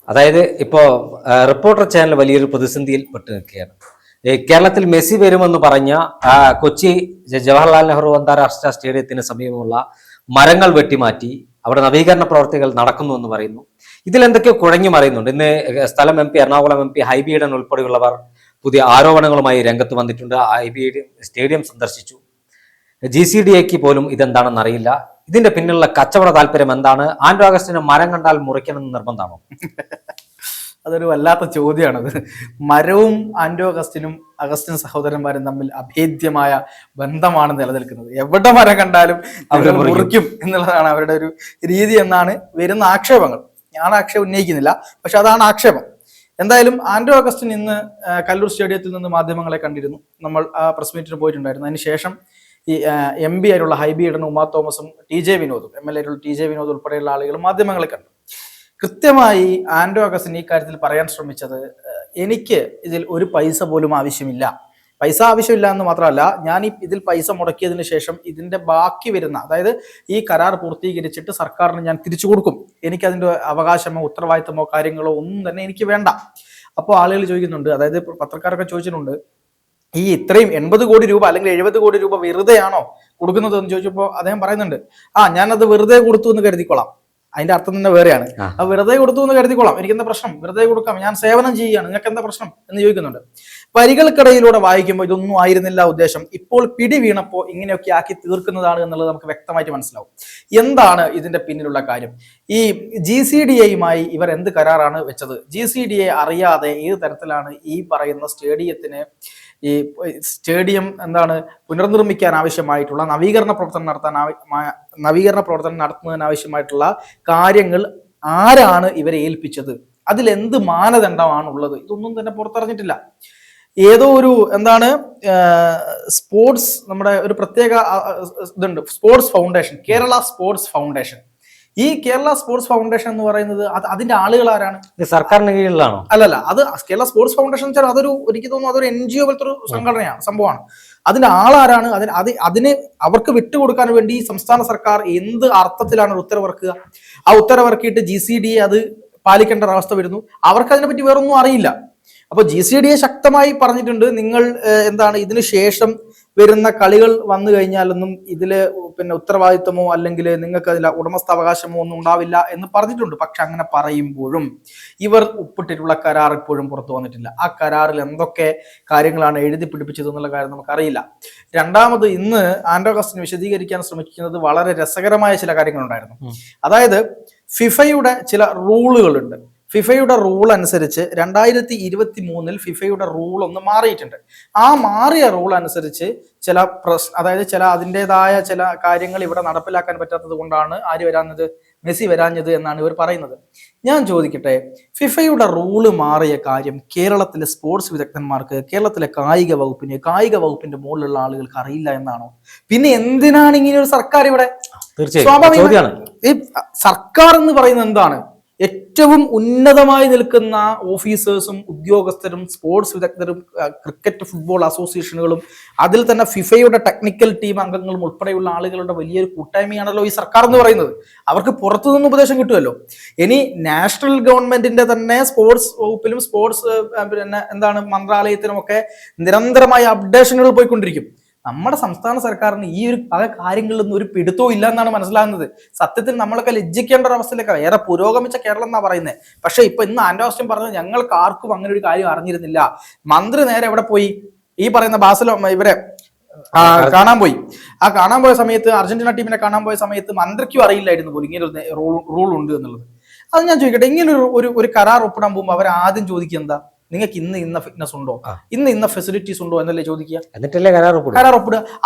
അതായത് ഇപ്പോൾ reporter channel വലിയൊരു പ്രതിസന്ധിയിൽ പെട്ട് നിൽക്കുകയാണ്. കേരളത്തിൽ മെസ്സി വരുമെന്ന് പറഞ്ഞ കൊച്ചി ജവഹർലാൽ നെഹ്റു അന്താരാഷ്ട്ര സ്റ്റേഡിയത്തിന് സമീപമുള്ള മരങ്ങൾ വെട്ടിമാറ്റി അവിടെ നവീകരണ പ്രവർത്തികൾ നടക്കുന്നു എന്ന് പറയുന്നു. ഇതിൽ എന്തൊക്കെയോ കുഴഞ്ഞു മറിയുന്നുണ്ട്. ഇന്ന് സ്ഥലം M P, Ernakulam M P Hibi Eden ഉൾപ്പെടെയുള്ളവർ പുതിയ ആരോപണങ്ങളുമായി രംഗത്ത് വന്നിട്ടുണ്ട്. ഹൈബി സ്റ്റേഡിയം സന്ദർശിച്ചു. GCDAക്ക് പോലും ഇതെന്താണെന്ന് അറിയില്ല. ഇതിന്റെ പിന്നിലുള്ള കച്ചവട താല്പര്യം എന്താണ്? ആൻഡ്രോ അഗസ്റ്റിന് മരം കണ്ടാൽ മുറിക്കണമെന്ന് നിർബന്ധമാണോ? അതൊരു വല്ലാത്ത ചോദ്യമാണത്. മരവും ആൻഡ്രോ അഗസ്റ്റിൻ സഹോദരന്മാരും തമ്മിൽ അഭേദ്യമായ ബന്ധമാണ് നിലനിൽക്കുന്നത്. എവിടെ മരം കണ്ടാലും അവർ മുറിക്കും എന്നുള്ളതാണ് അവരുടെ ഒരു രീതി എന്നാണ് വരുന്ന ആക്ഷേപങ്ങൾ. ഞാൻ ആക്ഷേപം ഉന്നയിക്കുന്നില്ല, പക്ഷെ അതാണ് ആക്ഷേപം. എന്തായാലും ആൻഡ്രോ അഗസ്റ്റിൻ ഇന്ന് കല്ലൂർ സ്റ്റേഡിയത്തിൽ നിന്ന് മാധ്യമങ്ങളെ കണ്ടിരുന്നു. നമ്മൾ ആ പ്രസ് മീറ്റിന് പോയിട്ടുണ്ടായിരുന്നു. അതിനുശേഷം ഈ MP ആയിട്ടുള്ള ഹൈബി ഈഡനും ഉമാ തോമസും TJ വിനോദും MLA ആയിട്ടുള്ള TJ വിനോദ് ഉൾപ്പെടെയുള്ള ആളുകൾ മാധ്യമങ്ങളെ കണ്ടു. കൃത്യമായി ആൻഡ്രോ അഗസ്റ്റിൻ ഈ കാര്യത്തിൽ പറയാൻ ശ്രമിച്ചത്, എനിക്ക് ഇതിൽ ഒരു പൈസ പോലും ആവശ്യമില്ല. പൈസ ആവശ്യമില്ല എന്ന് മാത്രമല്ല, ഞാൻ ഇതിൽ പൈസ മുടക്കിയതിന് ശേഷം ഇതിന്റെ ബാക്കി വരുന്ന, അതായത് ഈ കരാർ പൂർത്തീകരിച്ചിട്ട് സർക്കാരിന് ഞാൻ തിരിച്ചു കൊടുക്കും. എനിക്കതിന്റെ അവകാശമോ ഉത്തരവാദിത്തമോ കാര്യങ്ങളോ ഒന്നും തന്നെ എനിക്ക് വേണ്ട. അപ്പോൾ ആളുകൾ ചോദിക്കുന്നുണ്ട്, അതായത് പത്രക്കാരൊക്കെ ചോദിച്ചിട്ടുണ്ട്, ഈ ഇത്രയും 80 കോടി രൂപ അല്ലെങ്കിൽ 70 കോടി രൂപ വെറുതെയാണോ കൊടുക്കുന്നത് എന്ന് ചോദിച്ചപ്പോൾ അദ്ദേഹം പറയുന്നുണ്ട്, ഞാനത് വെറുതെ കൊടുത്തു എന്ന് കരുതിക്കൊള്ളാം. അതിന്റെ അർത്ഥം തന്നെ വേറെയാണ്. വെറുതെ കൊടുത്തു എന്ന് കരുതിക്കൊള്ളാം, എനിക്കെന്താ പ്രശ്നം, വെറുതെ കൊടുക്കാം, ഞാൻ സേവനം ചെയ്യുകയാണ്, നിങ്ങൾക്ക് എന്താ പ്രശ്നം എന്ന് ചോദിക്കുന്നുണ്ട്. വരികൾക്കിടയിലൂടെ വായിക്കുമ്പോൾ ഇതൊന്നും ആയിരുന്നില്ല ഉദ്ദേശം, ഇപ്പോൾ പിടി വീണപ്പോൾ ഇങ്ങനെയൊക്കെ ആക്കി തീർക്കുന്നതാണ് എന്നുള്ളത് നമുക്ക് വ്യക്തമായിട്ട് മനസ്സിലാവും. എന്താണ് ഇതിന്റെ പിന്നിലുള്ള കാര്യം? ഈ GCDAയുമായി ഇവർ എന്ത് കരാറാണ് വെച്ചത്? GCDA അറിയാതെ ഏത് തരത്തിലാണ് ഈ പറയുന്ന സ്റ്റേഡിയത്തിന്, ഈ സ്റ്റേഡിയം പുനർനിർമ്മിക്കാൻ ആവശ്യമായിട്ടുള്ള നവീകരണ പ്രവർത്തനം നടത്തുന്നതിന് ആവശ്യമായിട്ടുള്ള കാര്യങ്ങൾ ആരാണ് ഇവരെ ഏൽപ്പിച്ചത്? അതിലെന്ത് മാനദണ്ഡമാണുള്ളത്? ഇതൊന്നും തന്നെ പുറത്തറിഞ്ഞിട്ടില്ല. ഏതോ ഒരു സ്പോർട്സ്, നമ്മുടെ ഒരു പ്രത്യേക ഇതുണ്ട്, sports foundation, Kerala sports foundation. ഈ കേരള സ്പോർട്സ് ഫൗണ്ടേഷൻ എന്ന് പറയുന്നത് അതിന്റെ ആളുകൾ ആരാണ്? സർക്കാരിന് കീഴിലാണോ? അല്ലല്ല, അത് കേരള സ്പോർട്സ് ഫൗണ്ടേഷൻ വെച്ചാൽ എനിക്ക് തോന്നുന്നു അതൊരു NGO പോലത്തെ ഒരു സംഭവമാണ്. അതിന്റെ ആളാരാണ്? അതിന് അവർക്ക് വിട്ടുകൊടുക്കാൻ വേണ്ടി സംസ്ഥാന സർക്കാർ എന്ത് അർത്ഥത്തിലാണ് ഉത്തരവിറക്കുക? ആ ഉത്തരവിറക്കിയിട്ട് GCDA അത് പാലിക്കേണ്ട ഒരവസ്ഥ വരുന്നു. അവർക്ക് അതിനെപ്പറ്റി വേറൊന്നും അറിയില്ല. അപ്പൊ GCDA ശക്തമായി പറഞ്ഞിട്ടുണ്ട്, നിങ്ങൾ ഇതിനു ശേഷം വരുന്ന കളികൾ വന്നു കഴിഞ്ഞാലൊന്നും ഇതില് ഉത്തരവാദിത്വമോ അല്ലെങ്കിൽ നിങ്ങൾക്ക് അതിൽ ഉടമസ്ഥാവകാശമോ ഒന്നും ഉണ്ടാവില്ല എന്ന് പറഞ്ഞിട്ടുണ്ട്. പക്ഷെ അങ്ങനെ പറയുമ്പോഴും ഇവർ ഒപ്പിട്ടിട്ടുള്ള കരാർ ഇപ്പോഴും പുറത്തു വന്നിട്ടില്ല. ആ കരാറിൽ എന്തൊക്കെ കാര്യങ്ങളാണ് എഴുതി പിടിപ്പിച്ചത് എന്നുള്ള കാര്യം നമുക്കറിയില്ല. രണ്ടാമത്, ഇന്ന് ആൻഡ്രോ അഗസ്റ്റിൻ വിശദീകരിക്കാൻ ശ്രമിക്കുന്നത് വളരെ രസകരമായ ചില കാര്യങ്ങളുണ്ടായിരുന്നു. അതായത് ഫിഫയുടെ ചില റൂളുകളുണ്ട്. ഫിഫയുടെ റൂൾ അനുസരിച്ച് 2023 ഫിഫയുടെ റൂൾ ഒന്ന് മാറിയിട്ടുണ്ട്. ആ മാറിയ റൂൾ അനുസരിച്ച് ചില അതിൻ്റെതായ ചില കാര്യങ്ങൾ ഇവിടെ നടപ്പിലാക്കാൻ പറ്റാത്തത് കൊണ്ടാണ് മെസ്സി വരാഞ്ഞത് എന്നാണ് ഇവർ പറയുന്നത്. ഞാൻ ചോദിക്കട്ടെ, ഫിഫയുടെ റൂള് മാറിയ കാര്യം കേരളത്തിലെ സ്പോർട്സ് വിദഗ്ധന്മാർക്ക്, കേരളത്തിലെ കായിക വകുപ്പിന്റെ മുകളിലുള്ള ആളുകൾക്ക് അറിയില്ല എന്നാണോ? പിന്നെ എന്തിനാണ് ഇങ്ങനെ ഒരു സർക്കാർ ഇവിടെ? സ്വാഭാവികമാണ്. ഈ സർക്കാർ എന്ന് പറയുന്നത് എന്താണ്? ഏറ്റവും ഉന്നതമായി നിൽക്കുന്ന ഓഫീസേഴ്സും ഉദ്യോഗസ്ഥരും സ്പോർട്സ് വിദഗ്ധരും ക്രിക്കറ്റ് ഫുട്ബോൾ അസോസിയേഷനുകളും അതിൽ തന്നെ ഫിഫയുടെ ടെക്നിക്കൽ ടീം അംഗങ്ങളും ഉൾപ്പെടെയുള്ള ആളുകളുടെ വലിയൊരു കൂട്ടായ്മയാണല്ലോ ഈ സർക്കാർ എന്ന് പറയുന്നത്. അവർക്ക് പുറത്തുനിന്ന് ഉപദേശം കിട്ടുമല്ലോ. ഇനി നാഷണൽ ഗവൺമെന്റിന്റെ തന്നെ സ്പോർട്സ് വകുപ്പിലും സ്പോർട്സ് മന്ത്രാലയത്തിനും ഒക്കെ നിരന്തരമായ അപ്ഡേഷനുകൾ പോയിക്കൊണ്ടിരിക്കും. നമ്മുടെ സംസ്ഥാന സർക്കാരിന് ഈ ഒരു പല കാര്യങ്ങളിലൊന്നും ഒരു പിടുത്തവും ഇല്ല എന്നാണ് മനസ്സിലാകുന്നത്. സത്യത്തിൽ നമ്മളൊക്കെ ലജ്ജിക്കേണ്ട ഒരു അവസ്ഥയിലേക്ക്, ഏറെ പുരോഗമിച്ച കേരളം എന്നാ പറയുന്നത്. പക്ഷെ ഇന്ന് ആൻഡ്രോ അഗസ്റ്റിൻ പറഞ്ഞത് ഞങ്ങൾക്ക് ആർക്കും അങ്ങനെ ഒരു കാര്യം അറിഞ്ഞിരുന്നില്ല. മന്ത്രി നേരെ എവിടെ പോയി? ഈ പറയുന്ന ഇവരെ കാണാൻ പോയി. കാണാൻ പോയ സമയത്ത്, അർജന്റീന ടീമിനെ കാണാൻ പോയ സമയത്ത് മന്ത്രിക്കും അറിയില്ലായിരുന്നു പോലും ഇങ്ങനെ ഒരു റൂൾ ഉണ്ട് എന്നുള്ളത്. അത് ഞാൻ ചോദിക്കട്ടെ, ഇങ്ങനെ ഒരു കരാർ ഒപ്പിടാൻ പോകുമ്പോൾ അവർ ആദ്യം ചോദിക്കുക എന്താ? നിങ്ങൾക്ക് ഇന്ന ഫിറ്റ്നസ് ഉണ്ടോ, ഇന്ന ഫെസിലിറ്റീസ് ഉണ്ടോ എന്നല്ലേ ചോദിക്കുക. എന്നിട്ടല്ലേ കരാർ ഒപ്പിടുക.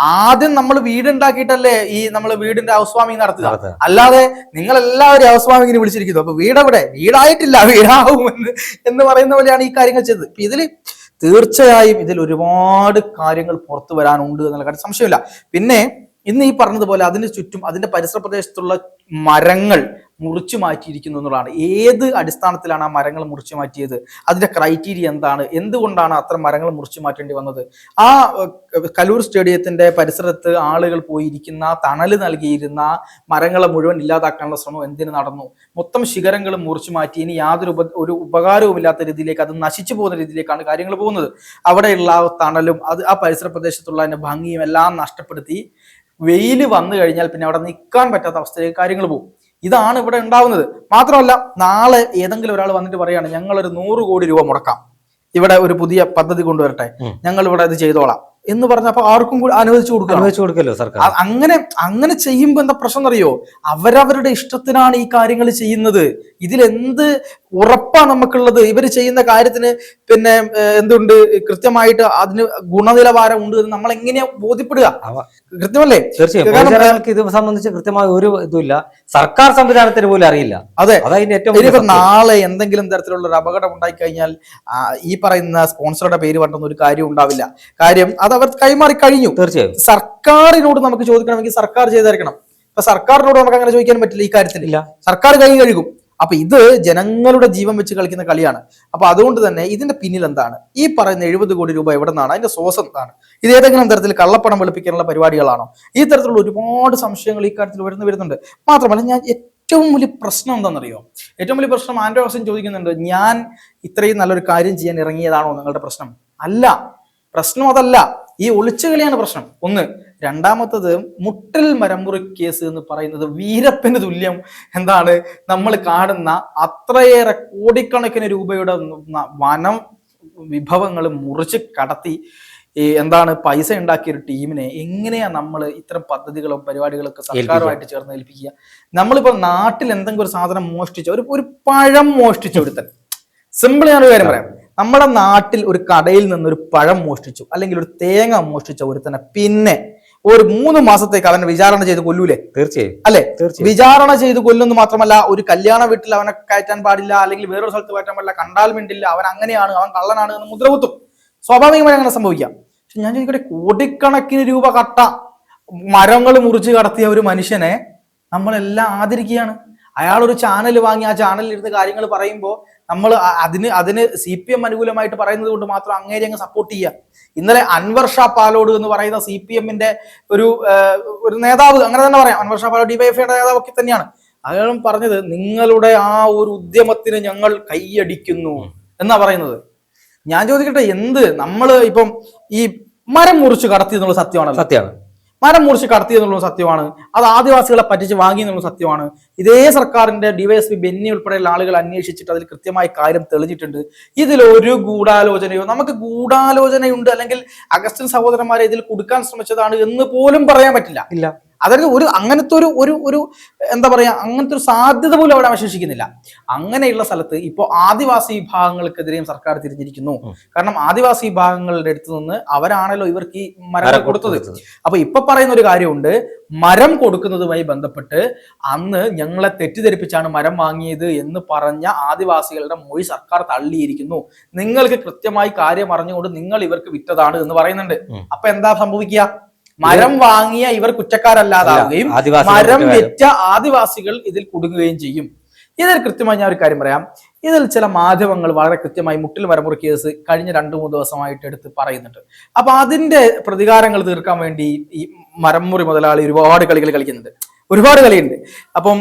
ആദ്യം നമ്മൾ വീടുണ്ടാക്കിയിട്ടല്ലേ നമ്മൾ വീടിന്റെ ഹൗസ് വാമിങ് നടത്തുക. അല്ലാതെ നിങ്ങൾ എല്ലാവരും ഹൗസ് വാമിങ്ങിന് വിളിച്ചിരിക്കുന്നു. അപ്പൊ വീടായിട്ടില്ല, വീടാവും എന്ന് പറയുന്ന പോലെയാണ് ഈ കാര്യങ്ങൾ ചെയ്തത്. ഇതില് തീർച്ചയായും ഒരുപാട് കാര്യങ്ങൾ പുറത്തു വരാനുണ്ട് എന്നുള്ള കാര്യം സംശയമില്ല. പിന്നെ ഇന്ന് ഈ പറഞ്ഞതുപോലെ അതിന് ചുറ്റും അതിന്റെ പരിസര പ്രദേശത്തുള്ള മരങ്ങൾ മുറിച്ചു മാറ്റിയിരിക്കുന്നു എന്നുള്ളതാണ്. ഏത് അടിസ്ഥാനത്തിലാണ് ആ മരങ്ങൾ മുറിച്ചു മാറ്റിയത്, അതിന്റെ ക്രൈറ്റീരിയ എന്താണ്, എന്തുകൊണ്ടാണ് അത്തരം മരങ്ങൾ മുറിച്ചു മാറ്റേണ്ടി വന്നത്? ആ കലൂർ സ്റ്റേഡിയത്തിന്റെ പരിസരത്ത് ആളുകൾ പോയിരിക്കുന്ന, തണല് നൽകിയിരുന്ന മരങ്ങളെ മുഴുവൻ ഇല്ലാതാക്കാനുള്ള ശ്രമം എന്തിനു നടന്നു? മൊത്തം ശിഖരങ്ങളും മുറിച്ചു മാറ്റി ഇനി യാതൊരു ഒരു ഉപകാരവുമില്ലാത്ത രീതിയിലേക്ക്, അത് നശിച്ചു പോകുന്ന രീതിയിലേക്കാണ് കാര്യങ്ങൾ പോകുന്നത്. അവിടെയുള്ള തണലും ആ പരിസര പ്രദേശത്തുള്ള അതിന്റെ ഭംഗിയും എല്ലാം നഷ്ടപ്പെടുത്തി വെയില് വന്നു കഴിഞ്ഞാൽ പിന്നെ അവിടെ നിൽക്കാൻ പറ്റാത്ത അവസ്ഥയിലേക്ക് കാര്യങ്ങൾ പോകും. ഇതാണ് ഇവിടെ ഉണ്ടാവുന്നത്. മാത്രമല്ല, നാളെ ഏതെങ്കിലും ഒരാൾ വന്നിട്ട് പറയാണ് ഞങ്ങളൊരു 100 കോടി രൂപ മുടക്കാം, ഇവിടെ ഒരു പുതിയ പദ്ധതി കൊണ്ടുവരട്ടെ, ഞങ്ങൾ ഇവിടെ ഇത് ചെയ്തോളാം എന്ന് പറഞ്ഞപ്പോ ആർക്കും കൂടി അനുവദിച്ചു കൊടുക്കല്ലോ സർക്കാർ. അങ്ങനെ ചെയ്യുമ്പോ എന്താ പ്രശ്നം അറിയോ? അവരവരുടെ ഇഷ്ടത്തിനാണ് ഈ കാര്യങ്ങൾ ചെയ്യുന്നത്. ഇതിലെന്ത് ഉറപ്പാ നമുക്കുള്ളത്? ഇവർ ചെയ്യുന്ന കാര്യത്തിന് പിന്നെ എന്തുണ്ട്, കൃത്യമായിട്ട് അതിന് ഗുണനിലവാരം ഉണ്ട് എന്ന് നമ്മൾ എങ്ങനെയാ ബോധ്യപ്പെടുക? കൃത്യമല്ലേ? തീർച്ചയായും ഇത് സംബന്ധിച്ച് കൃത്യമായ ഒരു ഇതുമില്ല, സർക്കാർ സംവിധാനത്തിന് പോലും അറിയില്ല. അതെ, ഇനിയിപ്പോ നാളെ എന്തെങ്കിലും തരത്തിലുള്ള ഒരു അപകടം ഉണ്ടായി കഴിഞ്ഞാൽ ഈ പറയുന്ന സ്പോൺസറുടെ പേര് പറഞ്ഞൊന്നും ഒരു കാര്യം ഉണ്ടാവില്ല. കാര്യം അത് അവർ കൈമാറി കഴിഞ്ഞു. തീർച്ചയായും സർക്കാരിനോട് നമുക്ക് ചോദിക്കണമെങ്കിൽ സർക്കാർ ചെയ്തായിരിക്കണം. ഇപ്പൊ സർക്കാരിനോട് നമുക്ക് അങ്ങനെ ചോദിക്കാൻ പറ്റില്ല. ഈ കാര്യത്തിലില്ല, സർക്കാർ കൈ കഴുകും. അപ്പൊ ഇത് ജനങ്ങളുടെ ജീവൻ വെച്ച് കളിക്കുന്ന കളിയാണ്. അപ്പൊ അതുകൊണ്ട് തന്നെ ഇതിന്റെ പിന്നിൽ എന്താണ്? ഈ പറയുന്ന 70 കോടി രൂപ എവിടെ നിന്നാണ്? അതിന്റെ സോഴ്സ് എന്താണ്? ഇത് ഏതെങ്കിലും തരത്തിൽ കള്ളപ്പണം വെളുപ്പിക്കാനുള്ള പരിപാടികളാണോ? ഈ തരത്തിലുള്ള ഒരുപാട് സംശയങ്ങൾ ഈ കാര്യത്തിൽ വരുന്നുണ്ട്. മാത്രമല്ല, ഞാൻ ഏറ്റവും വലിയ പ്രശ്നം എന്താണെന്നറിയോ? ഏറ്റവും വലിയ പ്രശ്നം ആൻഡ്രോ ഹസൻ ചോദിക്കുന്നുണ്ട്, ഞാൻ ഇത്രയും നല്ലൊരു കാര്യം ചെയ്യാൻ ഇറങ്ങിയതാണോ നിങ്ങളുടെ പ്രശ്നം? അല്ല, പ്രശ്നം അതല്ല. ഈ ഒളിച്ചുകളിയാണ് പ്രശ്നം. ഒന്ന്. രണ്ടാമത്തത്, മുട്ടൽ മരമുറി കേസ് എന്ന് പറയുന്നത് വീരപ്പന് തുല്യം എന്താണ് നമ്മൾ കാണുന്ന അത്രയേറെ കോടിക്കണക്കിന് രൂപയുടെ വനം വിഭവങ്ങൾ മുറിച്ച് കടത്തി പൈസ ഉണ്ടാക്കിയ ഒരു ടീമിനെ എങ്ങനെയാ നമ്മൾ ഇത്തരം പദ്ധതികളും പരിപാടികളൊക്കെ സർക്കാരുമായിട്ട് ചേർന്ന് ഏൽപ്പിക്കുക? നമ്മളിപ്പോ നാട്ടിൽ എന്തെങ്കിലും ഒരു സാധനം മോഷ്ടിച്ച, ഒരു പഴം മോഷ്ടിച്ച ഒരുത്തൻ, സിമ്പിൾ ഞാനൊരു കാര്യം പറയാം, നമ്മുടെ നാട്ടിൽ ഒരു കടയിൽ നിന്ന് ഒരു പഴം മോഷ്ടിച്ചു അല്ലെങ്കിൽ ഒരു തേങ്ങ മോഷ്ടിച്ച ഒരുത്തനെ പിന്നെ ഒരു 3 മാസത്തേക്ക് അവനെ വിചാരണ ചെയ്ത് കൊല്ലൂലേ? തീർച്ചയായും അല്ലെ? വിചാരണ ചെയ്ത് കൊല്ലുന്നു മാത്രമല്ല, ഒരു കല്യാണ വീട്ടിൽ അവനെ കയറ്റാൻ പാടില്ല, അല്ലെങ്കിൽ വേറൊരു സ്ഥലത്ത് കയറ്റാൻ പാടില്ല, കണ്ടാൽ മിണ്ടില്ല, അവൻ അങ്ങനെയാണ്, അവൻ കള്ളനാണ് എന്ന് മുദ്രകുത്തും. സ്വാഭാവികമായി അങ്ങനെ സംഭവിക്കാം. പക്ഷെ ഞാൻ ചോദിക്കട്ടെ, കോടിക്കണക്കിന് രൂപ കട്ട മരങ്ങൾ മുറിച്ച് കടത്തിയ ഒരു മനുഷ്യനെ നമ്മളെല്ലാം ആദരിക്കുകയാണ്. അയാൾ ഒരു ചാനൽ വാങ്ങി ആ ചാനലിൽ ഇരുന്ന് കാര്യങ്ങൾ പറയുമ്പോൾ നമ്മൾ അതിന് CPM അനുകൂലമായിട്ട് പറയുന്നത് കൊണ്ട് മാത്രം അങ്ങേരെ അങ്ങ് സപ്പോർട്ട് ചെയ്യുക. ഇന്നലെ അൻവർ ഷാ പാലോട് എന്ന് പറയുന്ന CPM-ന്റെ ഒരു നേതാവ്, അങ്ങനെ തന്നെ പറയാം, അൻവർ ഷാ പാലോട് DYFIയുടെ നേതാവ് ഒക്കെ തന്നെയാണ്, അയാളും പറഞ്ഞത് നിങ്ങളുടെ ആ ഒരു ഉദ്യമത്തിന് ഞങ്ങൾ കൈയടിക്കുന്നു എന്നാ പറയുന്നത്. ഞാൻ ചോദിക്കട്ടെ, നമ്മൾ ഇപ്പം ഈ മരം മുറിച്ച് കടത്തി എന്നുള്ള സത്യമാണ്. മരം മുറിച്ച് കടത്തി എന്നുള്ള സത്യമാണ്. അത് ആദിവാസികളെ പറ്റിച്ച് വാങ്ങി എന്നുള്ള സത്യമാണ്. ഇതേ സർക്കാരിന്റെ DYSP ബെന്നി ഉൾപ്പെടെയുള്ള ആളുകൾ അന്വേഷിച്ചിട്ട് അതിൽ കൃത്യമായി കാര്യം തെളിഞ്ഞിട്ടുണ്ട്. ഇതിലൊരു ഗൂഢാലോചനയോ, നമുക്ക് ഗൂഢാലോചനയുണ്ട് അല്ലെങ്കിൽ അഗസ്റ്റിൻ സഹോദരന്മാരെ ഇതിൽ കൊടുക്കാൻ ശ്രമിച്ചതാണ് എന്ന് പോലും പറയാൻ പറ്റില്ല. ഇല്ല, അതായത് അങ്ങനത്തെ ഒരു എന്താ പറയാ, അങ്ങനത്തെ ഒരു സാധ്യത പോലും അവിടെ അവശേഷിക്കുന്നില്ല. അങ്ങനെയുള്ള സ്ഥലത്ത് ഇപ്പോൾ ആദിവാസി വിഭാഗങ്ങൾക്കെതിരെയും സർക്കാർ തിരിഞ്ഞിരിക്കുന്നു. കാരണം ആദിവാസി വിഭാഗങ്ങളുടെ അടുത്ത് നിന്ന് അവരാണല്ലോ ഇവർക്ക് ഈ മരം കൊടുത്തത്. അപ്പൊ ഇപ്പൊ പറയുന്ന ഒരു കാര്യമുണ്ട്, മരം കൊടുക്കുന്നതുമായി ബന്ധപ്പെട്ട് അന്ന് ഞങ്ങളെ തെറ്റിദ്ധരിപ്പിച്ചാണ് മരം വാങ്ങിയത് എന്ന് പറഞ്ഞ ആദിവാസികളുടെ മൊഴി സർക്കാർ തള്ളിയിരിക്കുന്നു. നിങ്ങൾക്ക് കൃത്യമായി കാര്യം അറിഞ്ഞുകൊണ്ട് നിങ്ങൾ ഇവർക്ക് വിറ്റതാണ് എന്ന് പറയുന്നുണ്ട്. അപ്പൊ എന്താ സംഭവിക്കുക? മരം വാങ്ങിയ ഇവർ കുറ്റക്കാരല്ലാതാവുകയും മരം വിറ്റ ആദിവാസികൾ ഇതിൽ കുടുങ്ങുകയും ചെയ്യും. ഇതിൽ കൃത്യമായി ഞാൻ ഒരു കാര്യം പറയാം. ഇതിൽ ചില മാധ്യമങ്ങൾ വളരെ കൃത്യമായി മുട്ടിൽ മരമുറി കേസ് കഴിഞ്ഞ 2-3 ദിവസമായിട്ട് എടുത്ത് പറയുന്നുണ്ട്. അപ്പൊ അതിന്റെ പ്രതികാരങ്ങൾ തീർക്കാൻ വേണ്ടി ഈ മരമുറി മുതലാളി ഒരുപാട് കളികൾ കളിക്കുന്നുണ്ട്, ഒരുപാട് കളിയുണ്ട്. അപ്പം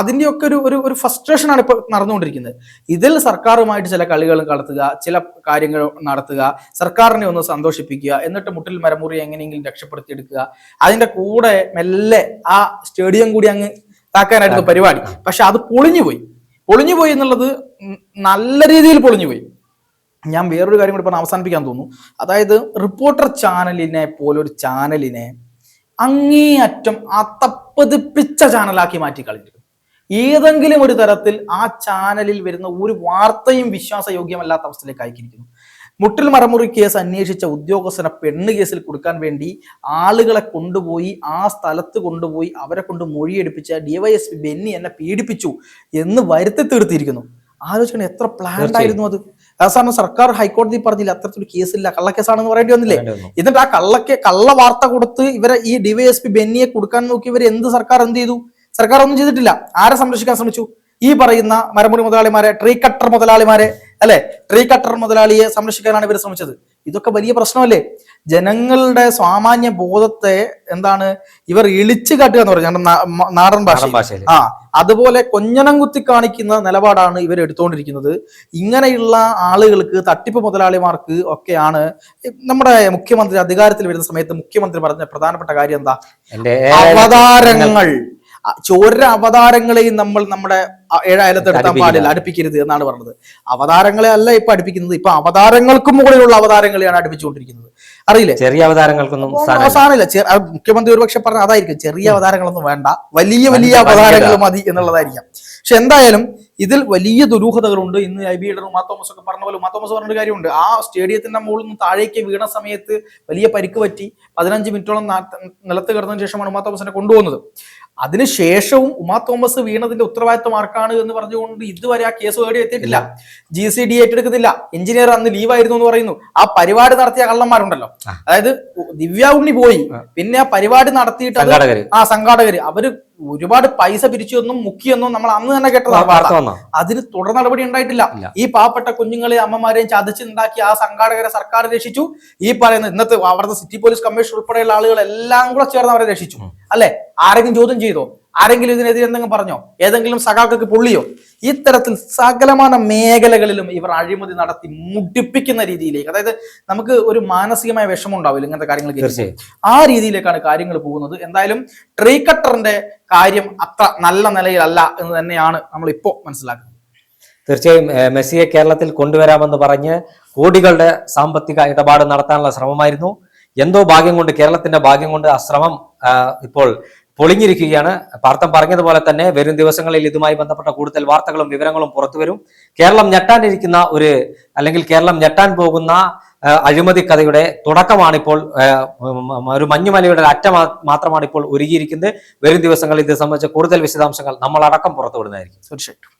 അതിന്റെയൊക്കെ ഒരു ഫ്രസ്ട്രേഷൻ ആണ് ഇപ്പൊ നടന്നുകൊണ്ടിരിക്കുന്നത്. ഇതിൽ സർക്കാരുമായിട്ട് ചില കളികൾ നടത്തുക, ചില കാര്യങ്ങൾ നടത്തുക, സർക്കാരിനെ ഒന്ന് സന്തോഷിപ്പിക്കുക, എന്നിട്ട് മുട്ടിൽ മരമുറി എങ്ങനെയെങ്കിലും രക്ഷപ്പെടുത്തിയെടുക്കുക. അതിന്റെ കൂടെ മെല്ലെ ആ സ്റ്റേഡിയം കൂടി അങ്ങ് താക്കാനായിരുന്നു പരിപാടി. പക്ഷെ അത് പൊളിഞ്ഞുപോയി എന്നുള്ളത് നല്ല രീതിയിൽ പൊളിഞ്ഞുപോയി. ഞാൻ വേറൊരു കാര്യം കൂടി പറഞ്ഞ് അവസാനിപ്പിക്കാൻ തോന്നുന്നു. അതായത് റിപ്പോർട്ടർ ചാനലിനെ പോലൊരു ചാനലിനെ അങ്ങേയറ്റം അത്തപ്പതിപ്പിച്ച ചാനലാക്കി മാറ്റി കളഞ്ഞിരിക്കുന്നു. ഏതെങ്കിലും ഒരു തരത്തിൽ ആ ചാനലിൽ വരുന്ന ഒരു വാർത്തയും വിശ്വാസയോഗ്യമല്ലാത്ത അവസ്ഥയിലേക്ക് അയക്കിയിരിക്കുന്നു. മുട്ടിൽ മരമുറി കേസ് അന്വേഷിച്ച ഉദ്യോഗസ്ഥനെ പെണ്ണ് കേസിൽ കൊടുക്കാൻ വേണ്ടി ആളുകളെ കൊണ്ടുപോയി ആ സ്ഥലത്ത് കൊണ്ടുപോയി അവരെ കൊണ്ട് മൊഴിയെടുപ്പിച്ച DYSP ബെന്നി എന്നെ പീഡിപ്പിച്ചു എന്ന് വരുത്തി തീർത്തിരിക്കുന്നു. ആലോചിക്കണം, എത്ര പ്ലാൻഡ് ആയിരുന്നു അത്. അവസാനം സർക്കാർ ഹൈക്കോടതി പറഞ്ഞില്ല അത്തരത്തിലൊരു കേസില്ല, കള്ളക്കേസാണെന്ന് പറയേണ്ടി വന്നില്ലേ? എന്നിട്ട് ആ കള്ള വാർത്ത കൊടുത്ത് ഇവരെ ഈ DYSP ബെന്നിയെ കൊടുക്കാൻ നോക്കി സർക്കാർ എന്ത് ചെയ്തു? സർക്കാർ ഒന്നും ചെയ്തിട്ടില്ല. ആരെ സംരക്ഷിക്കാൻ ശ്രമിച്ചു? ഈ പറയുന്ന മരമുറി മുതലാളിമാരെ, ട്രീ കട്ടർ മുതലാളിമാരെ, അല്ലെ, ട്രീ കട്ടർ മുതലാളിയെ സംരക്ഷിക്കാനാണ് ഇവർ ശ്രമിച്ചത്. ഇതൊക്കെ വലിയ പ്രശ്നമല്ലേ? ജനങ്ങളുടെ സാമാന്യ ബോധത്തെ എന്താണ് ഇവർ ഇളിച്ചു കാട്ടുക എന്ന് പറഞ്ഞാൽ നാടൻ ഭാഷയിൽ. അതുപോലെ കൊഞ്ഞനം കുത്തി കാണിക്കുന്ന നിലപാടാണ് ഇവർ എടുത്തുകൊണ്ടിരിക്കുന്നത്. ഇങ്ങനെയുള്ള ആളുകൾക്ക്, തട്ടിപ്പ് മുതലാളിമാർക്ക് ഒക്കെയാണ് നമ്മുടെ മുഖ്യമന്ത്രി അധികാരത്തിൽ വരുന്ന സമയത്ത് മുഖ്യമന്ത്രി പറഞ്ഞ പ്രധാനപ്പെട്ട കാര്യം എന്താ? അവതാരങ്ങൾ, ചോര അവതാരങ്ങളെയും നമ്മൾ നമ്മുടെ ഏഴായാലത്ത് എടുത്താൻ പാടില്ല, അടുപ്പിക്കരുത് എന്നാണ് പറഞ്ഞത്. അവതാരങ്ങളെ അല്ല ഇപ്പൊ അടുപ്പിക്കുന്നത്, ഇപ്പൊ അവതാരങ്ങൾക്കും മുകളിലുള്ള അവതാരങ്ങളെയാണ് അടുപ്പിച്ചുകൊണ്ടിരിക്കുന്നത്. അറിയില്ലേ? ചെറിയ അവതാരങ്ങൾക്കൊന്നും സാധനമില്ല. മുഖ്യമന്ത്രി ഒരുപക്ഷെ പറഞ്ഞ അതായിരിക്കും, ചെറിയ അവതാരങ്ങളൊന്നും വേണ്ട, വലിയ വലിയ അവതാരങ്ങൾ മതി എന്നുള്ളതായിരിക്കാം. പക്ഷെ എന്തായാലും ഇതിൽ വലിയ ദുരൂഹതകളുണ്ട്. ഇന്ന് IB-യുടെ ഉമാ തോമസ് ഒക്കെ പറഞ്ഞ പോലെ, ഉമാ തോമസ് പറഞ്ഞൊരു കാര്യമുണ്ട്. ആ സ്റ്റേഡിയത്തിന്റെ മുകളിൽ നിന്ന് താഴേക്ക് വീണ സമയത്ത് വലിയ പരിക്ക് പറ്റി 15 മിനിറ്റോളം നിലത്ത് കിടന്നതിന് ശേഷമാണ് ഉമാ തോമസിനെ കൊണ്ടുപോകുന്നത്. അതിനുശേഷവും ഉമാ തോമസ് വീണതിന്റെ ഉത്തരവാദിത്വം ആർക്കാണ് എന്ന് പറഞ്ഞുകൊണ്ട് ഇതുവരെ ആ കേസ് എവിടെ എത്തിയിട്ടില്ല. GCD ഏറ്റെടുക്കുന്നില്ല. എഞ്ചിനീയർ അന്ന് ലീവായിരുന്നു എന്ന് പറയുന്നു. ആ പരിപാടി നടത്തിയ കള്ളന്മാരുണ്ടല്ലോ, അതായത് ദിവ്യ ഉണ്ണി പോയി, പിന്നെ ആ പരിപാടി നടത്തിയിട്ട് സംഘാടകര് അവര് ഒരുപാട് പൈസ പിരിച്ചൊന്നും മുക്കിയൊന്നും നമ്മൾ അന്ന് തന്നെ കേട്ടതാണ്. അതിന് തുടർ നടപടി ഉണ്ടായിട്ടില്ല. ഈ പാവപ്പെട്ട കുഞ്ഞുങ്ങളെയും അമ്മമാരെയും ചതച്ചുണ്ടാക്കി ആ സംഘാടകരെ സർക്കാർ രക്ഷിച്ചു. ഈ പറയുന്ന ഇന്നത്തെ അവിടുത്തെ സിറ്റി പോലീസ് കമ്മീഷണർ ഉൾപ്പെടെയുള്ള ആളുകൾ എല്ലാം കൂടെ ചേർന്ന് അവരെ രക്ഷിച്ചു. അല്ലെ? ആരെങ്കിലും ചോദ്യം ചെയ്തോ? ആരെങ്കിലും ഇതിനെതിരെ എന്തെങ്കിലും പറഞ്ഞോ? ഏതെങ്കിലും സഖാക്കൾക്ക് പൊള്ളിയോ? ഇത്തരത്തിൽ സകലമാന മേഖലകളിലും ഇവർ അഴിമതി നടത്തി മുടിപ്പിക്കുന്ന രീതിയിലേക്ക്, അതായത് നമുക്ക് ഒരു മാനസികമായ വിഷമം ഉണ്ടാവില്ല ഇങ്ങനത്തെ കാര്യങ്ങൾ തീർച്ചയായും. ആ രീതിയിലേക്കാണ് കാര്യങ്ങൾ പോകുന്നത്. എന്തായാലും ട്രീ കട്ടറിന്റെ കാര്യം അത്ര നല്ല നിലയിലല്ല എന്ന് തന്നെയാണ് നമ്മൾ ഇപ്പോൾ മനസ്സിലാക്കുന്നത്. തീർച്ചയായും മെസ്സിയെ കേരളത്തിൽ കൊണ്ടുവരാമെന്ന് പറഞ്ഞ് കോടികളുടെ സാമ്പത്തിക ഇടപാട് നടത്താനുള്ള ശ്രമമായിരുന്നു. എന്തോ ഭാഗ്യം കൊണ്ട്, കേരളത്തിന്റെ ഭാഗ്യം കൊണ്ട് ആ ശ്രമം ഇപ്പോൾ പൊളിഞ്ഞിരിക്കുകയാണ്. പാർത്ഥൻ പറഞ്ഞതുപോലെ തന്നെ വരും ദിവസങ്ങളിൽ ഇതുമായി ബന്ധപ്പെട്ട കൂടുതൽ വാർത്തകളും വിവരങ്ങളും പുറത്തുവരും. കേരളം ഞെട്ടാനിരിക്കുന്ന അല്ലെങ്കിൽ കേരളം ഞെട്ടാൻ പോകുന്ന അഴിമതി കഥയുടെ തുടക്കമാണിപ്പോൾ. ഒരു മഞ്ഞുമലയുടെ അറ്റ മാത്രമാണ് ഇപ്പോൾ ഒരുങ്ങിയിരിക്കുന്നത്. വരും ദിവസങ്ങളിൽ ഇത് സംബന്ധിച്ച കൂടുതൽ വിശദാംശങ്ങൾ നമ്മളടക്കം പുറത്തുവിടുന്നതായിരിക്കും. തീർച്ചയായിട്ടും.